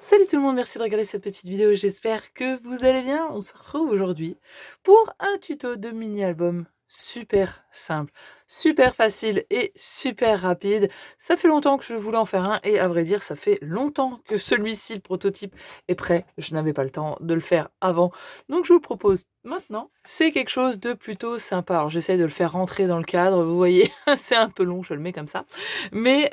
Salut tout le monde, merci de regarder cette petite vidéo, j'espère que vous allez bien. On se retrouve aujourd'hui pour un tuto de mini-album super simple, super facile et super rapide. Ça fait longtemps que je voulais en faire un et à vrai dire, ça fait longtemps que celui-ci, le prototype, est prêt. Je n'avais pas le temps de le faire avant, donc je vous le propose maintenant. C'est quelque chose de plutôt sympa. Alors j'essaie de le faire rentrer dans le cadre, vous voyez, c'est un peu long, je le mets comme ça. Mais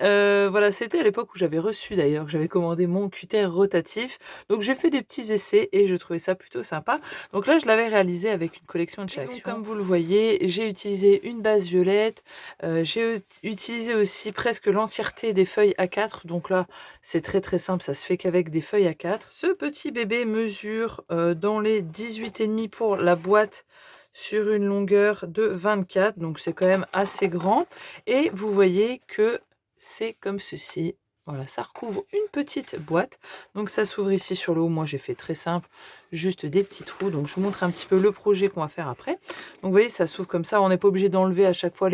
voilà, c'était à l'époque où j'avais reçu d'ailleurs, que j'avais commandé mon cutter rotatif. Donc j'ai fait des petits essais et je trouvais ça plutôt sympa. Donc là, je l'avais réalisé avec une collection de chez Action. Donc comme vous le voyez, j'ai utilisé une base violette. J'ai utilisé aussi presque l'entièreté des feuilles A4. Donc là, c'est très simple, ça se fait qu'avec des feuilles A4. Ce petit bébé mesure dans les 18,5 pour la boîte sur une longueur de 24. Donc c'est quand même assez grand. Et vous voyez que c'est comme ceci. Voilà, ça recouvre une petite boîte. Donc ça s'ouvre ici sur le haut. Moi j'ai fait très simple, juste des petits trous. Donc je vous montre un petit peu le projet qu'on va faire après. Donc vous voyez, ça s'ouvre comme ça. On n'est pas obligé d'enlever à chaque fois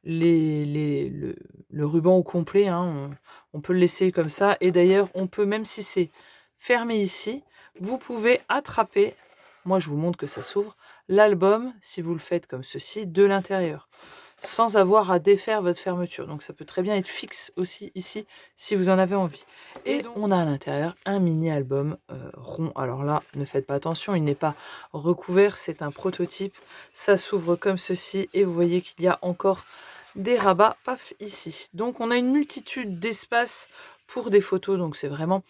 le ruban au complet, hein. On peut le laisser comme ça. Et d'ailleurs, on peut, même si c'est fermé ici, vous pouvez attraper, moi je vous montre que ça s'ouvre, l'album, si vous le faites comme ceci, de l'intérieur, sans avoir à défaire votre fermeture. Donc ça peut très bien être fixe aussi ici, si vous en avez envie. Et donc, on a à l'intérieur un mini-album rond. Alors là, ne faites pas attention, il n'est pas recouvert, c'est un prototype. Ça s'ouvre comme ceci, et vous voyez qu'il y a encore des rabats, paf, ici. Donc on a une multitude d'espaces pour des photos, donc c'est vraiment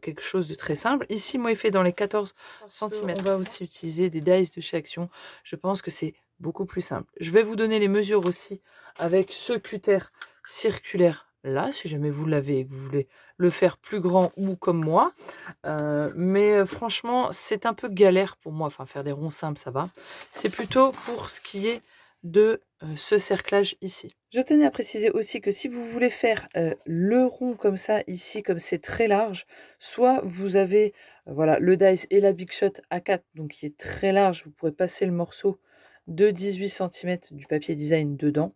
quelque chose de très simple. Ici, moi, il fait dans les 14 cm. On va aussi utiliser des dies de chez Action. Je pense que c'est beaucoup plus simple. Je vais vous donner les mesures aussi avec ce cutter circulaire là, si jamais vous l'avez et que vous voulez le faire plus grand ou comme moi. Mais franchement, c'est un peu galère pour moi. Enfin, faire des ronds simples, ça va. C'est plutôt pour ce qui est de ce cerclage ici. Je tenais à préciser aussi que si vous voulez faire le rond comme ça ici, comme c'est très large, soit vous avez voilà, le dice et la Big Shot A4, donc qui est très large, vous pourrez passer le morceau de 18 cm du papier design dedans.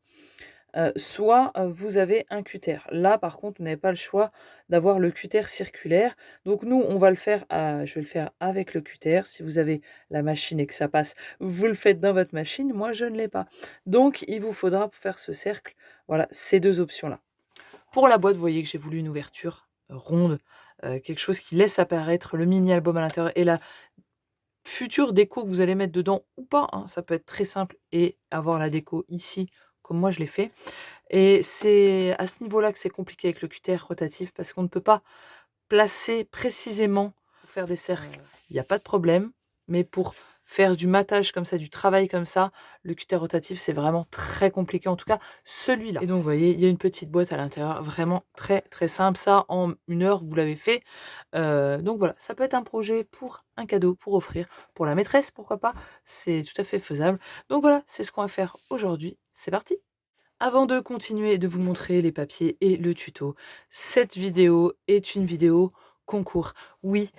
Soit vous avez un cutter. Là, par contre, vous n'avez pas le choix d'avoir le cutter circulaire. Donc nous, on va le faire, je vais le faire avec le cutter. Si vous avez la machine et que ça passe, vous le faites dans votre machine. Moi, je ne l'ai pas. Donc, il vous faudra pour faire ce cercle, voilà, ces deux options-là. Pour la boîte, vous voyez que j'ai voulu une ouverture ronde, quelque chose qui laisse apparaître le mini-album à l'intérieur et la future déco que vous allez mettre dedans ou pas, hein. Ça peut être très simple et avoir la déco ici, comme moi je l'ai fait. Et c'est à ce niveau-là que c'est compliqué avec le cutter rotatif parce qu'on ne peut pas placer précisément pour faire des cercles. Il n'y a pas de problème, mais pour faire du matage comme ça, du travail comme ça, le cutter rotatif, c'est vraiment très compliqué, en tout cas celui-là. Et donc, vous voyez, il y a une petite boîte à l'intérieur, vraiment très simple. Ça, en 1 heure, vous l'avez fait. Donc voilà, ça peut être un projet pour un cadeau, pour offrir, pour la maîtresse, pourquoi pas. C'est tout à fait faisable. Donc voilà, c'est ce qu'on va faire aujourd'hui. C'est parti! Avant de continuer et de vous montrer les papiers et le tuto, cette vidéo est une vidéo concours. Oui,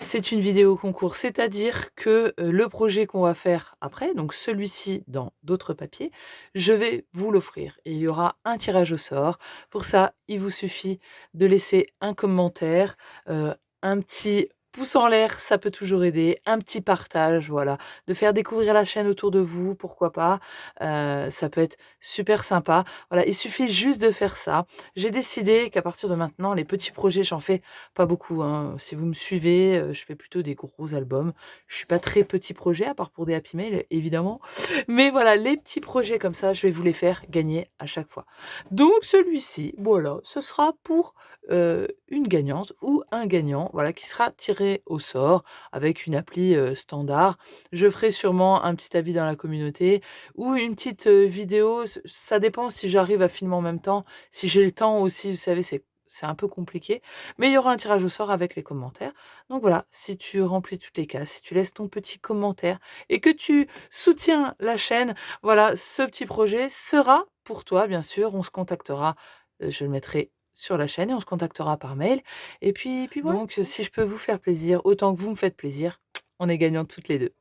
c'est une vidéo concours, c'est-à-dire que le projet qu'on va faire après, donc celui-ci dans d'autres papiers, je vais vous l'offrir. Et il y aura un tirage au sort. Pour ça, il vous suffit de laisser un commentaire, un petit pouce en l'air, ça peut toujours aider, un petit partage, voilà, de faire découvrir la chaîne autour de vous, pourquoi pas. Ça peut être super sympa. Voilà, il suffit juste de faire ça. J'ai décidé qu'à partir de maintenant, les petits projets, j'en fais pas beaucoup, hein. Si vous me suivez, je fais plutôt des gros albums. Je suis pas très petit projet, à part pour des Happy Mail, évidemment. Mais voilà, les petits projets comme ça, je vais vous les faire gagner à chaque fois. Donc celui-ci, voilà, ce sera pour une gagnante ou un gagnant, voilà, qui sera tiré au sort avec une appli standard. Je ferai sûrement un petit avis dans la communauté ou une petite vidéo. Ça dépend si j'arrive à filmer en même temps. Si j'ai le temps aussi, vous savez, c'est un peu compliqué. Mais il y aura un tirage au sort avec les commentaires. Donc voilà, si tu remplis toutes les cases, si tu laisses ton petit commentaire et que tu soutiens la chaîne, voilà, ce petit projet sera pour toi, bien sûr. On se contactera, je le mettrai sur la chaîne et on se contactera par mail. Et puis voilà. Donc, si je peux vous faire plaisir, autant que vous me faites plaisir, on est gagnants toutes les deux.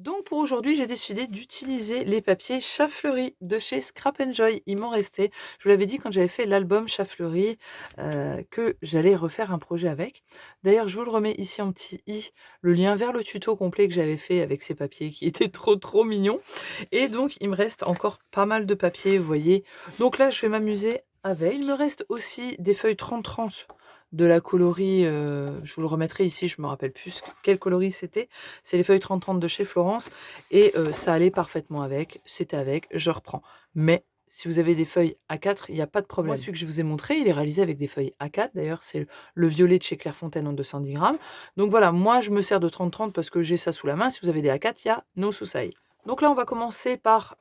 Donc pour aujourd'hui, j'ai décidé d'utiliser les papiers Chat Fleuri de chez Scrap Joy. Il m'en restait. Je vous l'avais dit quand j'avais fait l'album Chat Fleuri que j'allais refaire un projet avec. D'ailleurs, je vous le remets ici en petit i, le lien vers le tuto complet que j'avais fait avec ces papiers qui étaient trop mignons. Et donc, il me reste encore pas mal de papiers, vous voyez. Donc là, je vais m'amuser avec. Il me reste aussi des feuilles 30-30 de la coloris, je vous le remettrai ici, je me rappelle plus quel coloris c'était. C'est les feuilles 30-30 de chez Florence et ça allait parfaitement avec, c'était avec, je reprends. Mais si vous avez des feuilles A4, il n'y a pas de problème. Moi, celui que je vous ai montré, il est réalisé avec des feuilles A4. D'ailleurs, c'est le violet de chez Clairefontaine en 210 grammes. Donc voilà, moi, je me sers de 30-30 parce que j'ai ça sous la main. Si vous avez des A4, il y a no souci. Donc là, on va commencer par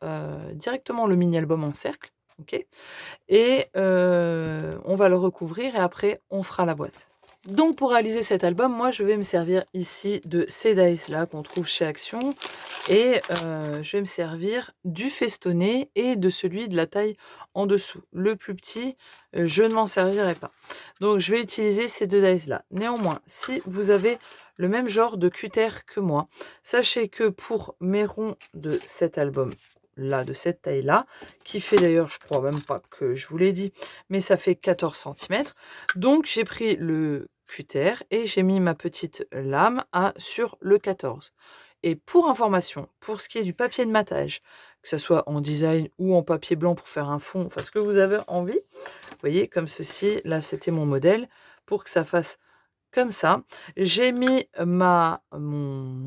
directement le mini-album en cercle. Ok, et on va le recouvrir et après on fera la boîte. Donc pour réaliser cet album, moi je vais me servir ici de ces dies là qu'on trouve chez Action et je vais me servir du festonné et de celui de la taille en dessous. Le plus petit, je ne m'en servirai pas. Donc je vais utiliser ces deux dies là. Néanmoins, si vous avez le même genre de cutter que moi, sachez que pour mes ronds de cet album là, de cette taille là, qui fait d'ailleurs, je crois même pas que je vous l'ai dit, mais ça fait 14 cm. Donc j'ai pris le cutter et j'ai mis ma petite lame sur le 14. Et pour information, pour ce qui est du papier de matage, que ce soit en design ou en papier blanc pour faire un fond, enfin ce que vous avez envie, vous voyez, comme ceci, là c'était mon modèle, pour que ça fasse comme ça, j'ai mis mon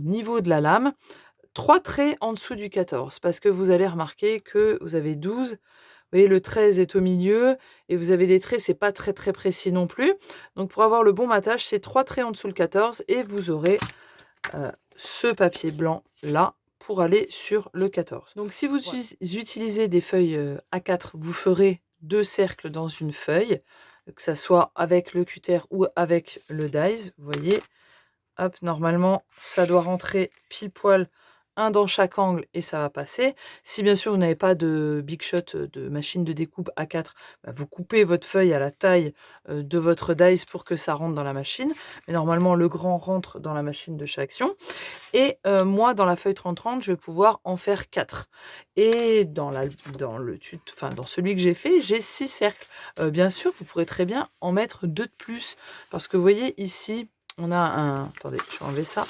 niveau de la lame 3 traits en dessous du 14 parce que vous allez remarquer que vous avez 12, vous voyez le 13 est au milieu et vous avez des traits, c'est pas très précis non plus. Donc pour avoir le bon matage, c'est 3 traits en dessous le 14 et vous aurez ce papier blanc là pour aller sur le 14. Donc si vous utilisez des feuilles A4, vous ferez 2 cercles dans une feuille, que ça soit avec le cutter ou avec le dies, vous voyez. Hop, normalement, ça doit rentrer pile poil un dans chaque angle et ça va passer. Si bien sûr vous n'avez pas de Big Shot, de machine de découpe A4, bah, vous coupez votre feuille à la taille de votre dies pour que ça rentre dans la machine. Mais normalement, le grand rentre dans la machine de chez Action. Et moi, dans la feuille 30-30, je vais pouvoir en faire 4. Et dans celui que j'ai fait, j'ai 6 cercles. Bien sûr, vous pourrez très bien en mettre 2 de plus. Parce que vous voyez ici, on a un... Attendez, je vais enlever ça.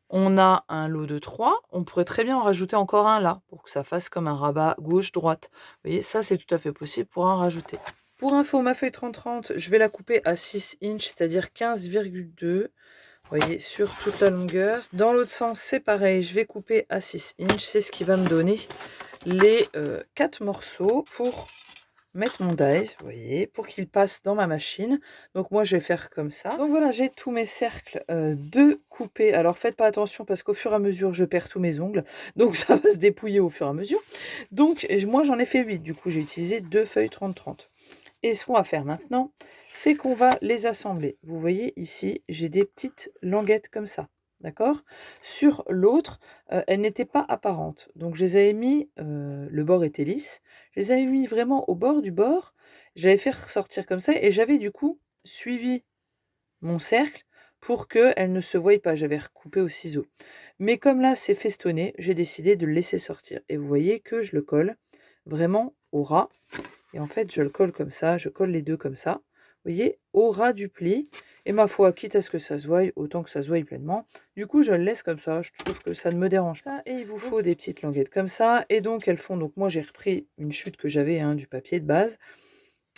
On a un lot de 3. On pourrait très bien en rajouter encore un là, pour que ça fasse comme un rabat gauche-droite. Vous voyez, ça, c'est tout à fait possible pour en rajouter. Pour info, ma feuille 30-30, je vais la couper à 6 inches, c'est-à-dire 15,2. Vous voyez, sur toute la longueur. Dans l'autre sens, c'est pareil. Je vais couper à 6 inches. C'est ce qui va me donner les 4 morceaux pour mettre mon dies, vous voyez, pour qu'il passe dans ma machine. Donc moi, je vais faire comme ça. Donc voilà, j'ai tous mes cercles de coupés. Alors faites pas attention parce qu'au fur et à mesure, je perds tous mes ongles. Donc ça va se dépouiller au fur et à mesure. Donc moi, j'en ai fait 8. Du coup, j'ai utilisé 2 feuilles 30-30. Et ce qu'on va faire maintenant, c'est qu'on va les assembler. Vous voyez ici, j'ai des petites languettes comme ça. D'accord? Sur l'autre, elles n'étaient pas apparentes. Donc je les avais mis, le bord était lisse. Je les avais mis vraiment au bord du bord. J'avais fait ressortir comme ça et j'avais du coup suivi mon cercle pour qu'elles ne se voient pas. J'avais recoupé au ciseau. Mais comme là c'est festonné, j'ai décidé de le laisser sortir. Et vous voyez que je le colle vraiment au ras. Et en fait, je le colle comme ça, je colle les deux comme ça, vous voyez, au ras du pli. Et ma foi, quitte à ce que ça se voie, autant que ça se voie pleinement. Du coup, je le laisse comme ça, je trouve que ça ne me dérange pas. Et il vous faut des petites languettes comme ça. Et donc, elles font, donc moi j'ai repris une chute que j'avais, du papier de base.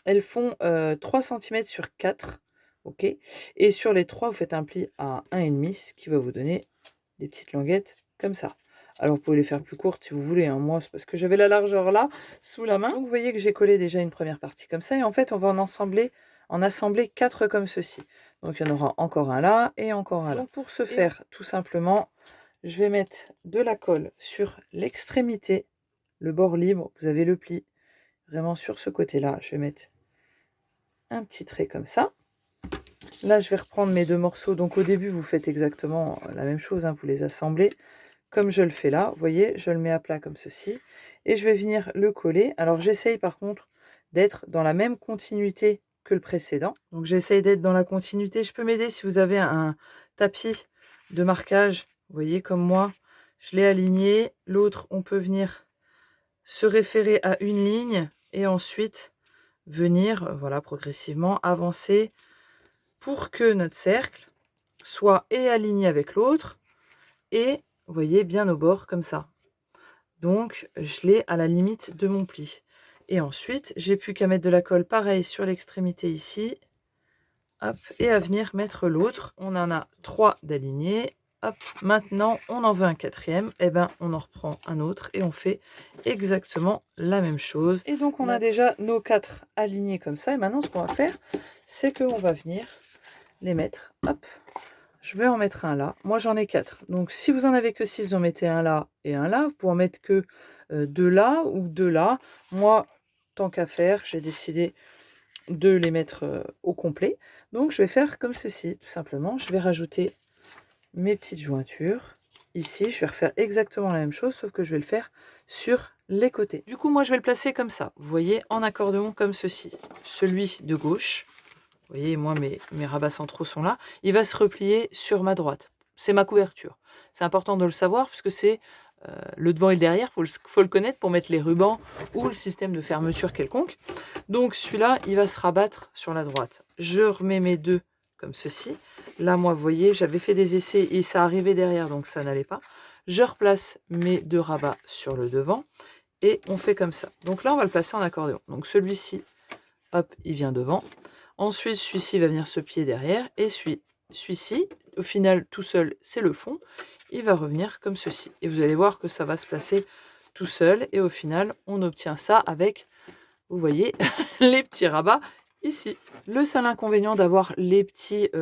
Elles font 3 cm sur 4, ok. Et sur les 3, vous faites un pli à 1,5, ce qui va vous donner des petites languettes comme ça. Alors vous pouvez les faire plus courtes si vous voulez, moi c'est parce que j'avais la largeur là, sous la main. Donc vous voyez que j'ai collé déjà une première partie comme ça, et en fait on va en assembler 4 comme ceci. Donc il y en aura encore un là, et encore un là. Donc pour ce faire, tout simplement, je vais mettre de la colle sur l'extrémité, le bord libre, vous avez le pli, vraiment sur ce côté-là, je vais mettre un petit trait comme ça. Là je vais reprendre mes 2 morceaux, donc au début vous faites exactement la même chose, vous les assemblez. Comme je le fais là, vous voyez, je le mets à plat comme ceci. Et je vais venir le coller. Alors j'essaye par contre d'être dans la même continuité que le précédent. Donc j'essaye d'être dans la continuité. Je peux m'aider si vous avez un tapis de marquage, vous voyez, comme moi. je l'ai aligné. L'autre, on peut venir se référer à une ligne et ensuite venir, voilà, progressivement avancer pour que notre cercle soit aligné avec l'autre et, vous voyez, bien au bord comme ça. Donc, je l'ai à la limite de mon pli. Et ensuite, j'ai plus qu'à mettre de la colle, pareil, sur l'extrémité ici. Hop, et à venir mettre l'autre. On en a 3 d'alignés. Hop, maintenant, on en veut un 4e. Et ben, on en reprend un autre et on fait exactement la même chose. Et donc, on a déjà nos 4 alignés comme ça. Et maintenant, ce qu'on va faire, c'est qu'on va venir les mettre. Hop, je vais en mettre un là. Moi, j'en ai 4. Donc, si vous en avez que 6, vous en mettez un là et un là. Vous pouvez en mettre que 2 là ou 2 là. Moi, tant qu'à faire, j'ai décidé de les mettre au complet. Donc, je vais faire comme ceci, tout simplement. Je vais rajouter mes petites jointures. Ici, je vais refaire exactement la même chose, sauf que je vais le faire sur les côtés. Du coup, moi, je vais le placer comme ça. Vous voyez, en accordéon comme ceci. Celui de gauche, vous voyez, moi, mes rabats centraux sont là. Il va se replier sur ma droite. C'est ma couverture. C'est important de le savoir, puisque c'est le devant et le derrière. Faut le connaître pour mettre les rubans ou le système de fermeture quelconque. Donc, celui-là, il va se rabattre sur la droite. Je remets mes deux comme ceci. Là, moi, vous voyez, j'avais fait des essais et ça arrivait derrière, donc ça n'allait pas. Je replace mes deux rabats sur le devant et on fait comme ça. Donc là, on va le placer en accordéon. Donc celui-ci, hop, il vient devant. Ensuite, celui-ci va venir se plier derrière. Et celui-ci, au final, tout seul, c'est le fond. Il va revenir comme ceci. Et vous allez voir que ça va se placer tout seul. Et au final, on obtient ça avec, vous voyez, les petits rabats ici. Le seul inconvénient d'avoir les petites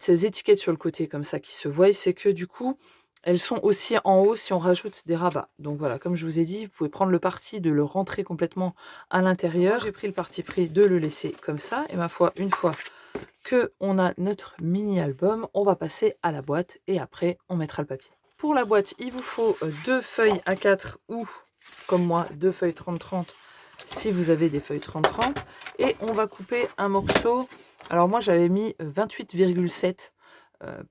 étiquettes sur le côté comme ça qui se voient, c'est que du coup, elles sont aussi en haut si on rajoute des rabats. Donc voilà, comme je vous ai dit, vous pouvez prendre le parti de le rentrer complètement à l'intérieur. J'ai pris le parti pris de le laisser comme ça. Et ma foi, une fois que on a notre mini-album, on va passer à la boîte et après, on mettra le papier. Pour la boîte, il vous faut 2 feuilles A4 ou, comme moi, 2 feuilles 30-30 si vous avez des feuilles 30-30. Et on va couper un morceau. Alors moi, j'avais mis 28,7.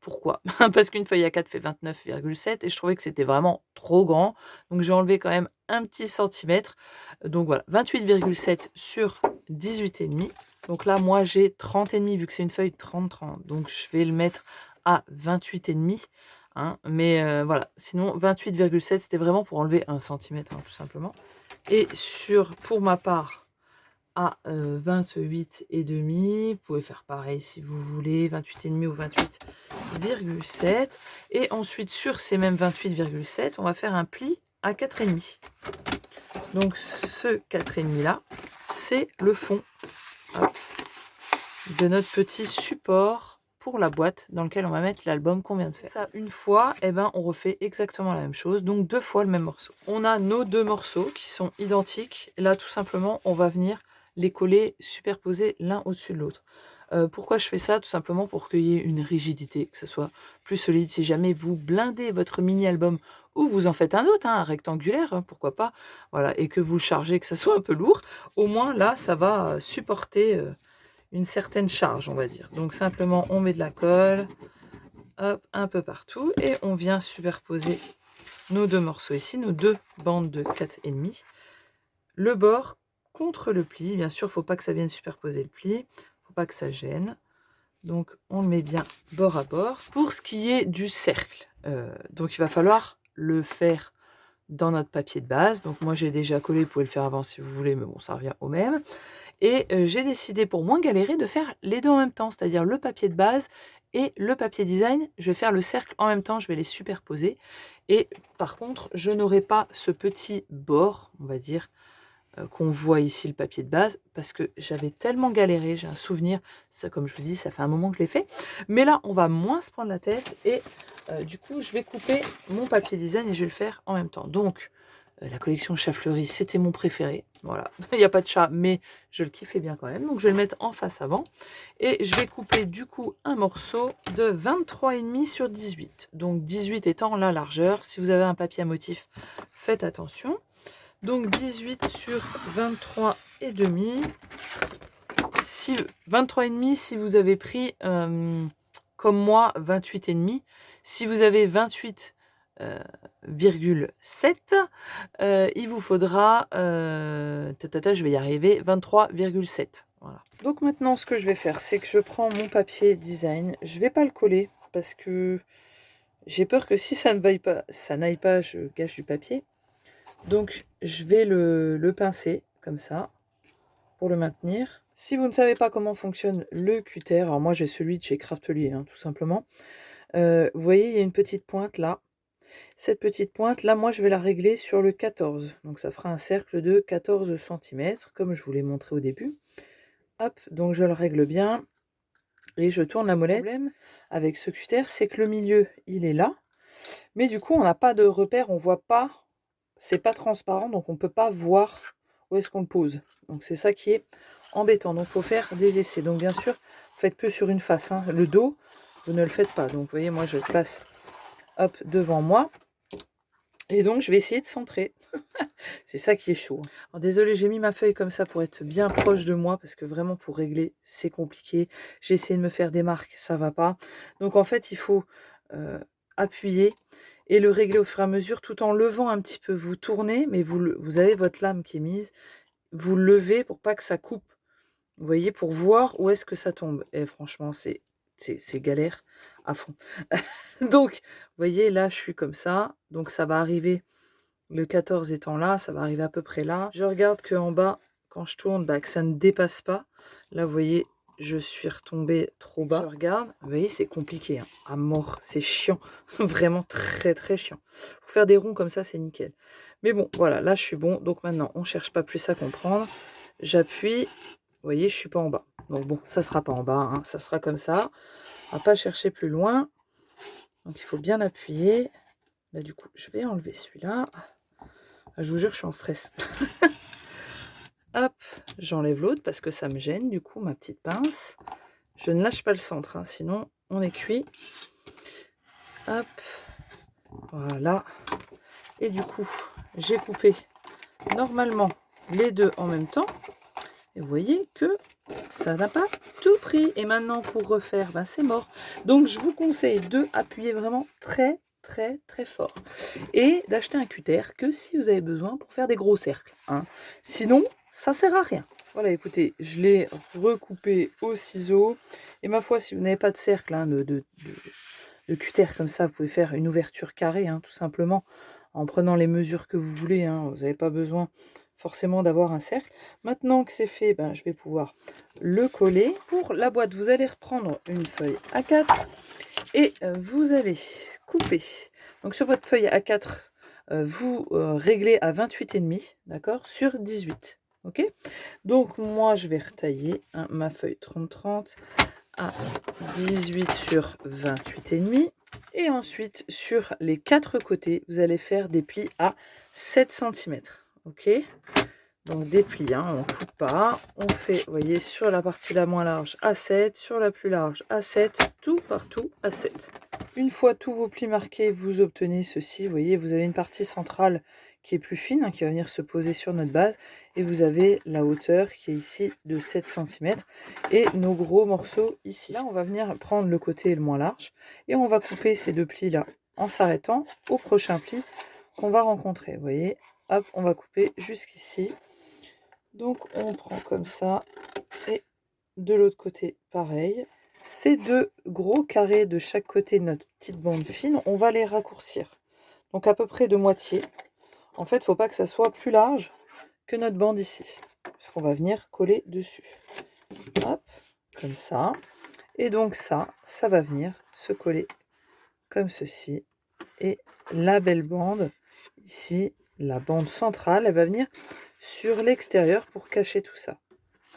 Pourquoi? Parce qu'une feuille A4 fait 29,7 et je trouvais que c'était vraiment trop grand. Donc j'ai enlevé quand même un petit centimètre. Donc voilà, 28,7 sur 18,5. Donc là, moi, j'ai 30,5 vu que c'est une feuille 30-30. Donc je vais le mettre à 28,5. Hein, mais voilà, sinon 28,7 c'était vraiment pour enlever 1 centimètre, hein, tout simplement. Et pour ma part, à 28,5, vous pouvez faire pareil si vous voulez, 28,5 ou 28,7. Et ensuite, sur ces mêmes 28,7, on va faire un pli à 4,5. Donc ce 4,5 là, c'est le fond, hop, de notre petit support pour la boîte dans lequel on va mettre l'album qu'on vient de faire. Ça, une fois, et ben, on refait exactement la même chose, donc 2 fois le même morceau. On a nos 2 morceaux qui sont identiques. Là, tout simplement, on va venir les coller, superposer l'un au-dessus de l'autre. Pourquoi je fais ça? Tout simplement pour qu'il y ait une rigidité, que ce soit plus solide. Si jamais vous blindez votre mini-album ou vous en faites un autre, hein, un rectangulaire, hein, pourquoi pas, voilà, et que vous le chargez, que ça soit un peu lourd, au moins là, ça va supporter une certaine charge, on va dire. Donc simplement, on met de la colle, hop, un peu partout, et on vient superposer nos 2 morceaux ici, nos 2 bandes de 4,5. Le bord contre le pli, bien sûr, il ne faut pas que ça vienne superposer le pli, il ne faut pas que ça gêne. Donc on le met bien bord à bord. Pour ce qui est du cercle, donc il va falloir le faire dans notre papier de base. Donc moi j'ai déjà collé, vous pouvez le faire avant si vous voulez, mais bon, ça revient au même. Et j'ai décidé, pour moins galérer, de faire les deux en même temps, c'est-à-dire le papier de base et le papier design. Je vais faire le cercle en même temps, je vais les superposer. Et par contre, je n'aurai pas ce petit bord, on va dire, qu'on voit ici, le papier de base, parce que j'avais tellement galéré, j'ai un souvenir, ça, comme je vous dis, ça fait un moment que je l'ai fait. Mais là, on va moins se prendre la tête et du coup, je vais couper mon papier design et je vais le faire en même temps. Donc, la collection Chat Fleuri, c'était mon préféré. Voilà, il n'y a pas de chat, mais je le kiffais bien quand même. Donc, je vais le mettre en face avant. Et je vais couper du coup un morceau de 23,5 sur 18. Donc, 18 étant la largeur. Si vous avez un papier à motif, faites attention. Donc, 18 sur 23,5. 23,5 si vous avez pris... comme moi 28,5. Si vous avez 28,7, il vous faudra, je vais y arriver, 23,7. Voilà. Donc maintenant, ce que je vais faire, c'est que je prends mon papier design. Je vais pas le coller parce que j'ai peur que si ça n'aille pas, je gâche du papier. Donc je vais le pincer comme ça pour le maintenir. Si vous ne savez pas comment fonctionne le cutter, alors moi j'ai celui de chez Craftelier, hein, tout simplement. Vous voyez, il y a une petite pointe là. Cette petite pointe là, moi je vais la régler sur le 14. Donc ça fera un cercle de 14 cm, comme je vous l'ai montré au début. Hop, donc je le règle bien. Et je tourne la molette. Le problème avec ce cutter, c'est que le milieu, il est là. Mais du coup, on n'a pas de repère, on voit pas. C'est pas transparent, donc on peut pas voir où est-ce qu'on le pose. Donc c'est ça qui est embêtant. Donc il faut faire des essais. Donc bien sûr, vous faites que sur une face. Hein. Le dos, vous ne le faites pas. Donc vous voyez, moi je le place hop devant moi. Et donc je vais essayer de centrer. C'est ça qui est chaud. Alors, désolé, j'ai mis ma feuille comme ça pour être bien proche de moi, parce que vraiment pour régler, c'est compliqué. J'ai essayé de me faire des marques, ça va pas. Donc en fait, il faut appuyer et le régler au fur et à mesure, tout en levant un petit peu. Vous tournez, mais vous avez votre lame qui est mise. Vous le levez pour pas que ça coupe. Vous voyez, pour voir où est-ce que ça tombe. Et franchement, c'est galère à fond. Donc, vous voyez, là, je suis comme ça. Donc, ça va arriver, le 14 étant là, ça va arriver à peu près là. Je regarde qu'en bas, quand je tourne, bah, que ça ne dépasse pas. Là, vous voyez, je suis retombée trop bas. Je regarde, vous voyez, c'est compliqué. Hein. À mort, c'est chiant. Vraiment très, très chiant. Pour faire des ronds comme ça, c'est nickel. Mais bon, voilà, là, je suis bon. Donc maintenant, on ne cherche pas plus à comprendre. J'appuie. Vous voyez, je suis pas en bas. Donc bon, ça sera pas en bas, hein, ça sera comme ça. On va pas chercher plus loin. Donc il faut bien appuyer. Là du coup, je vais enlever celui-là. Je vous jure, je suis en stress. Hop, j'enlève l'autre parce que ça me gêne, du coup, ma petite pince. Je ne lâche pas le centre, hein, sinon on est cuit. Hop, voilà. Et du coup, j'ai coupé normalement les deux en même temps. Et vous voyez que ça n'a pas tout pris. Et maintenant, pour refaire, ben, c'est mort. Donc, je vous conseille de appuyer vraiment très, très, très fort. Et d'acheter un cutter que si vous avez besoin pour faire des gros cercles. Hein. Sinon, ça sert à rien. Voilà, écoutez, je l'ai recoupé au ciseau. Et ma foi, si vous n'avez pas de cercle, hein, de cutter comme ça, vous pouvez faire une ouverture carrée, hein, tout simplement, en prenant les mesures que vous voulez. Hein. Vous n'avez pas besoin forcément d'avoir un cercle. Maintenant que c'est fait, ben, je vais pouvoir le coller. Pour la boîte, vous allez reprendre une feuille A4 et vous allez couper. Donc sur votre feuille A4, vous réglez à 28,5, d'accord, sur 18. Ok. Donc moi, je vais retailler hein, ma feuille 30-30 à 18 sur 28,5. Et ensuite, sur les quatre côtés, vous allez faire des plis à 7 cm. Ok, donc des plis, hein, on ne coupe pas, on fait, vous voyez, sur la partie la moins large à 7, sur la plus large à 7, tout partout à 7. Une fois tous vos plis marqués, vous obtenez ceci, vous voyez, vous avez une partie centrale qui est plus fine, hein, qui va venir se poser sur notre base, et vous avez la hauteur qui est ici de 7 cm, et nos gros morceaux ici. Là, on va venir prendre le côté le moins large, et on va couper ces deux plis-là en s'arrêtant au prochain pli qu'on va rencontrer, vous voyez. Hop, on va couper jusqu'ici. Donc on prend comme ça. Et de l'autre côté, pareil. Ces deux gros carrés de chaque côté de notre petite bande fine, on va les raccourcir. Donc à peu près de moitié. En fait, il ne faut pas que ça soit plus large que notre bande ici. Parce qu'on va venir coller dessus. Hop, comme ça. Et donc ça va venir se coller comme ceci. Et la belle bande, ici, la bande centrale, elle va venir sur l'extérieur pour cacher tout ça.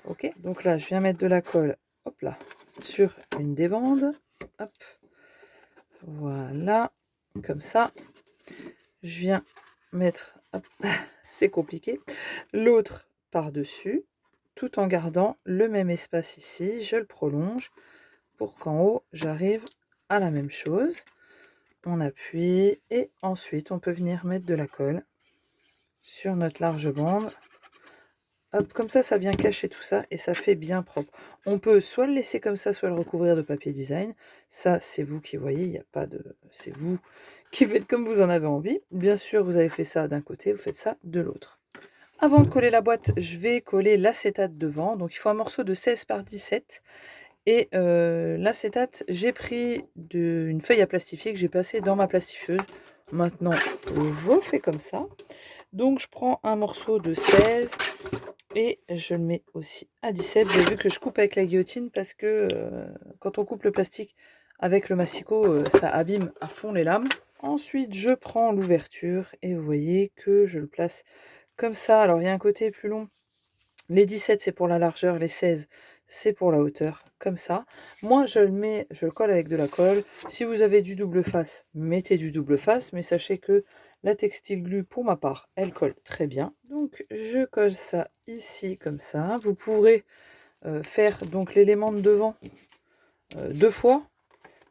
Ok, donc là, je viens mettre de la colle, hop là, sur une des bandes. Hop, voilà, comme ça. Je viens mettre, hop, c'est compliqué, l'autre par-dessus, tout en gardant le même espace ici. Je le prolonge pour qu'en haut, j'arrive à la même chose. On appuie et ensuite on peut venir mettre de la colle sur notre large bande Hop, comme ça vient cacher tout ça et ça fait bien propre. On peut soit le laisser comme ça, soit le recouvrir de papier design. Ça, c'est vous qui voyez, il n'y a pas de... C'est vous qui faites comme vous en avez envie. Bien sûr, vous avez fait ça d'un côté, vous faites ça de l'autre. Avant de coller la boîte, je vais coller l'acétate devant. Donc, il faut un morceau de 16 par 17. Et l'acétate, j'ai pris une feuille à plastifier que j'ai passée dans ma plastifieuse. Maintenant, je fais comme ça. Donc, je prends un morceau de 16 et je le mets aussi à 17. J'ai vu que je coupe avec la guillotine parce que quand on coupe le plastique avec le massicot, ça abîme à fond les lames. Ensuite, je prends l'ouverture et vous voyez que je le place comme ça. Alors, il y a un côté plus long. Les 17, c'est pour la largeur. Les 16, c'est pour la hauteur. Comme ça. Moi, je le colle avec de la colle. Si vous avez du double face, mettez du double face. Mais sachez que la textile glue, pour ma part, elle colle très bien. Donc, je colle ça ici, comme ça. Vous pourrez faire donc l'élément de devant 2 fois.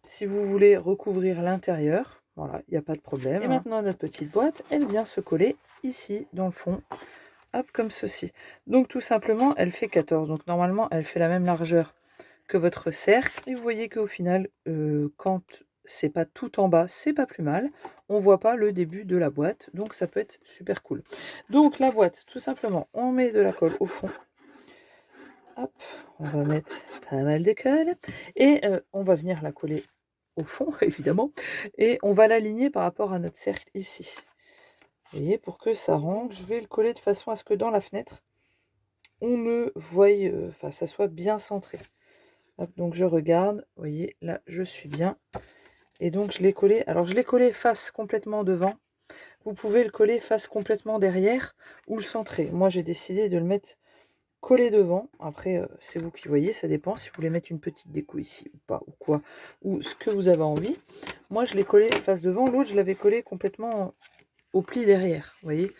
Si vous voulez recouvrir l'intérieur, voilà, il n'y a pas de problème. Et maintenant, notre petite boîte, elle vient se coller ici, dans le fond. Hop, comme ceci. Donc, tout simplement, elle fait 14. Donc, normalement, elle fait la même largeur que votre cercle. Et vous voyez qu'au final, quand c'est pas tout en bas, c'est pas plus mal. On voit pas le début de la boîte. Donc, ça peut être super cool. Donc, la boîte, tout simplement, on met de la colle au fond. Hop, on va mettre pas mal de colle. Et on va venir la coller au fond, évidemment. Et on va l'aligner par rapport à notre cercle ici. Vous voyez, pour que ça rentre, je vais le coller de façon à ce que dans la fenêtre, on le voie, enfin, ça soit bien centré. Hop, donc je regarde, vous voyez, là, je suis bien. Et donc, je l'ai collé. Alors, je l'ai collé face complètement devant. Vous pouvez le coller face complètement derrière ou le centrer. Moi, j'ai décidé de le mettre collé devant. Après, c'est vous qui voyez, ça dépend si vous voulez mettre une petite déco ici ou pas, ou quoi, ou ce que vous avez envie. Moi, je l'ai collé face devant. L'autre, je l'avais collé complètement au pli derrière. Vous voyez,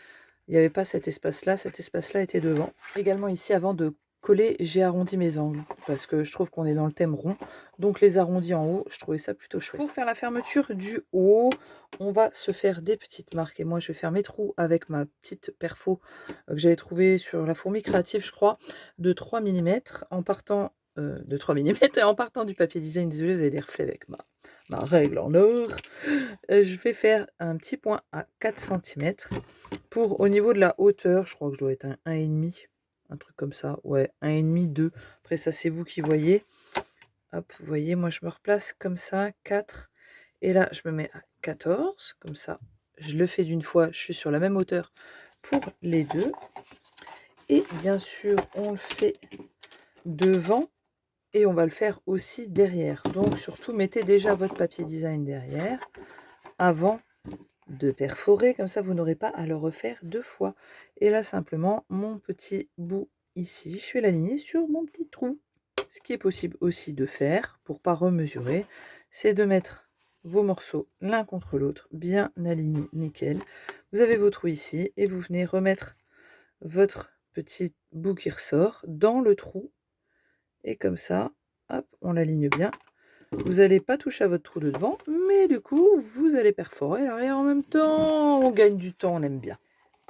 il n'y avait pas cet espace-là. Cet espace-là était devant. Également ici, avant de coller, j'ai arrondi mes angles parce que je trouve qu'on est dans le thème rond. Donc les arrondis en haut, je trouvais ça plutôt chouette. Pour faire la fermeture du haut, on va se faire des petites marques. Et moi, je vais faire mes trous avec ma petite perfo que j'avais trouvée sur la fourmi créative, je crois, de 3 mm en partant de 3 mm et en partant du papier design. Désolé, vous avez des reflets avec ma règle en or. Je vais faire un petit point à 4 cm pour au niveau de la hauteur, je crois que je dois être un 1,5, un truc comme ça, ouais, 1,5, 2. Après ça, c'est vous qui voyez. Hop, vous voyez, moi je me replace comme ça, 4. Et là, je me mets à 14, comme ça. Je le fais d'une fois, je suis sur la même hauteur pour les deux. Et bien sûr, on le fait devant et on va le faire aussi derrière. Donc surtout, mettez déjà votre papier design derrière avant de perforer, comme ça vous n'aurez pas à le refaire 2 fois. Et là simplement mon petit bout ici, je vais l'aligner sur mon petit trou. Ce qui est possible aussi de faire pour pas remesurer, c'est de mettre vos morceaux l'un contre l'autre, bien alignés, nickel. Vous avez vos trous ici et vous venez remettre votre petit bout qui ressort dans le trou. Et comme ça, hop, on l'aligne bien. Vous n'allez pas toucher à votre trou de devant, mais du coup, vous allez perforer l'arrière en même temps. On gagne du temps, on aime bien.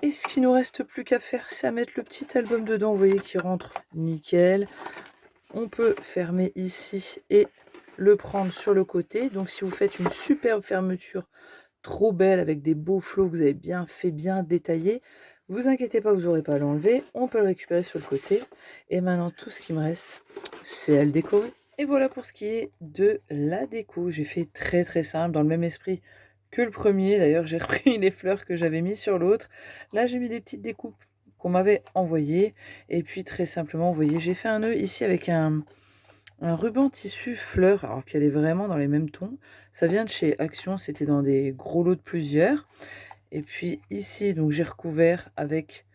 Et ce qui nous reste plus qu'à faire, c'est à mettre le petit album dedans, vous voyez, qui rentre nickel. On peut fermer ici et le prendre sur le côté. Donc si vous faites une superbe fermeture, trop belle, avec des beaux flots que vous avez bien fait, bien détaillé, vous inquiétez pas, vous n'aurez pas à l'enlever. On peut le récupérer sur le côté. Et maintenant, tout ce qui me reste, c'est à le décorer. Et voilà pour ce qui est de la déco. J'ai fait très très simple, dans le même esprit que le premier. D'ailleurs, j'ai repris les fleurs que j'avais mis sur l'autre. Là, j'ai mis des petites découpes qu'on m'avait envoyées. Et puis, très simplement, vous voyez, j'ai fait un nœud ici avec un ruban tissu fleur, alors qu'elle est vraiment dans les mêmes tons. Ça vient de chez Action, c'était dans des gros lots de plusieurs. Et puis ici, donc j'ai recouvert avec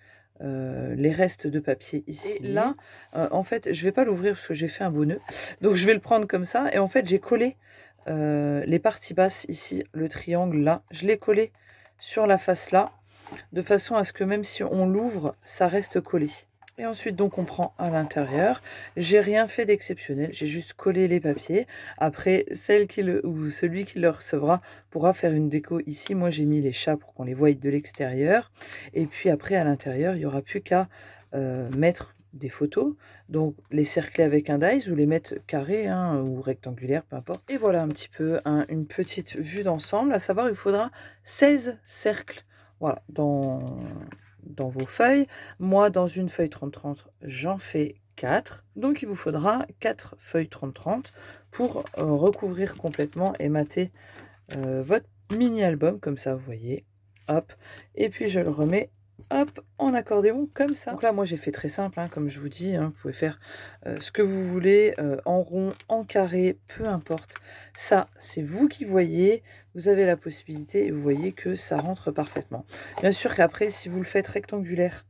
les restes de papier ici. Et là, en fait, je vais pas l'ouvrir parce que j'ai fait un beau nœud. Donc je vais le prendre comme ça. Et en fait, j'ai collé les parties basses ici, le triangle là. Je l'ai collé sur la face là, de façon à ce que même si on l'ouvre, ça reste collé. Et ensuite, donc, on prend à l'intérieur. J'ai rien fait d'exceptionnel. J'ai juste collé les papiers. Après, celle ou celui qui le recevra pourra faire une déco ici. Moi, j'ai mis les chats pour qu'on les voie de l'extérieur. Et puis après, à l'intérieur, il n'y aura plus qu'à mettre des photos, donc les cercler avec un dies ou les mettre carrés hein, ou rectangulaires, peu importe. Et voilà un petit peu une petite vue d'ensemble, à savoir il faudra 16 cercles voilà, dans vos feuilles. Moi, dans une feuille 30-30, j'en fais 4. Donc, il vous faudra 4 feuilles 30-30 pour recouvrir complètement et mater votre mini-album, comme ça, vous voyez. Hop. Et puis, je le remets hop, en accordéon comme ça. Donc là, moi, j'ai fait très simple, hein, comme je vous dis. Hein, vous pouvez faire ce que vous voulez, en rond, en carré, peu importe. Ça, c'est vous qui voyez. Vous avez la possibilité et vous voyez que ça rentre parfaitement. Bien sûr qu'après, si vous le faites rectangulaire,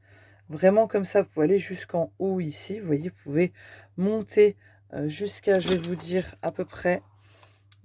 vraiment comme ça, vous pouvez aller jusqu'en haut ici. Vous voyez, vous pouvez monter jusqu'à, je vais vous dire, à peu près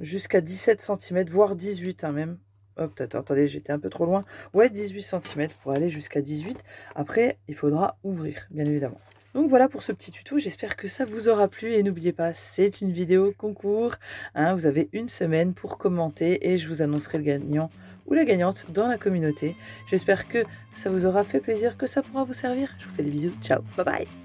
jusqu'à 17 cm, voire 18 hein, même. Hop, attendez, j'étais un peu trop loin. Ouais, 18 cm pour aller jusqu'à 18. Après, il faudra ouvrir, bien évidemment. Donc voilà pour ce petit tuto, j'espère que ça vous aura plu. Et n'oubliez pas, c'est une vidéo concours. Hein, vous avez une semaine pour commenter et je vous annoncerai le gagnant ou la gagnante dans la communauté. J'espère que ça vous aura fait plaisir, que ça pourra vous servir. Je vous fais des bisous, ciao, bye bye.